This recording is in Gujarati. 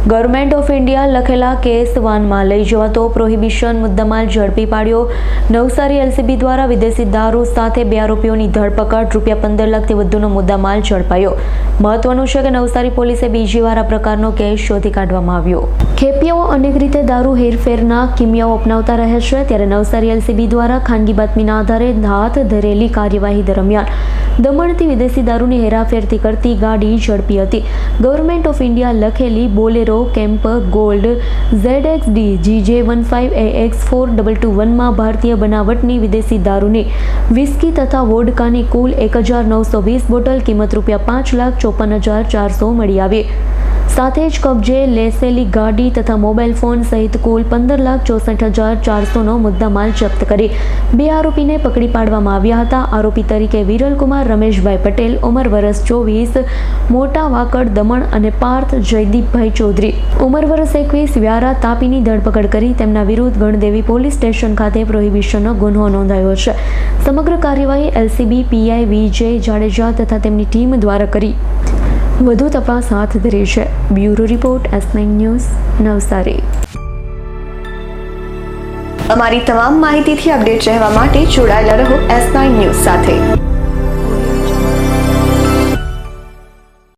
ગવર્મેન્ટ ઓફ ઇન્ડિયા લખેલા કેસ વાનમાં લઈ જવાતો પ્રોહિબિશન મુદ્દામાલ ઝડપી પાડ્યો। નવસારી એલસીબી દ્વારા વિદેશી દારૂ સાથે 2 આરોપીઓની ધરપકડ, ₹15 લાખથી વધુનો મુદ્દામાલ ઝડપાયો। મહત્વનું છે કે નવસારી પોલીસે બીજી વાર આ પ્રકારનો કેસ શોધી કાઢવામાં આવ્યો। ખેપિયાઓ અનેક રીતે દારૂ હેરફેરના કિમિયાઓ અપનાવતા રહે છે, ત્યારે નવસારી એલસીબી દ્વારા ખાનગી બાતમીના આધારે હાથ ધરેલી કાર્યવાહી દરમિયાન દમણથી વિદેશી દારૂની હેરાફેરથી કરતી ગાડી ઝડપી હતી। ગવર્મેન્ટ ઓફ ઇન્ડિયા લખેલી બોલેરો કેમ્પર ગોલ્ડ ZXD GJ15AX4221માં ભારતીય બનાવટની વિદેશી દારૂની વિસ્કી તથા વોડકાની કુલ 1920 બોટલ, કિંમત ₹5,54,400 મળી આવી। સાથે જ કબજે લેસેલી ગાડી તથા મોબાઈલ ફોન સહિત કુલ 15,64,400નો મુદ્દામાલ જપ્ત કરી 2 આરોપીને પકડી પાડવામાં આવ્યા હતા। આરોપી તરીકે વિરલકુમાર રમેશભાઈ પટેલ, ઉંમર વર્ષ 24, મોટા વાકડ દમણ અને પાર્થ જયદીપભાઈ ચૌધરી, ઉંમર વર્ષ 21, વ્યારા તાપીની ધરપકડ કરી તેમના વિરુદ્ધ ગણદેવી પોલીસ સ્ટેશન ખાતે પ્રોહિબિશનનો ગુન્હો નોંધાયો છે। સમગ્ર કાર્યવાહી એલસીબી પીઆઈ વિજય જાડેજા તથા તેમની ટીમ દ્વારા કરી વધુ તપાસ હાથ ધરી છે। Bureau report S9 news, Navsari. અમારી તમામ માહિતીથી અપડેટ રહેવા માટે જોડાયેલા રહો S9 ન્યૂઝ સાથે।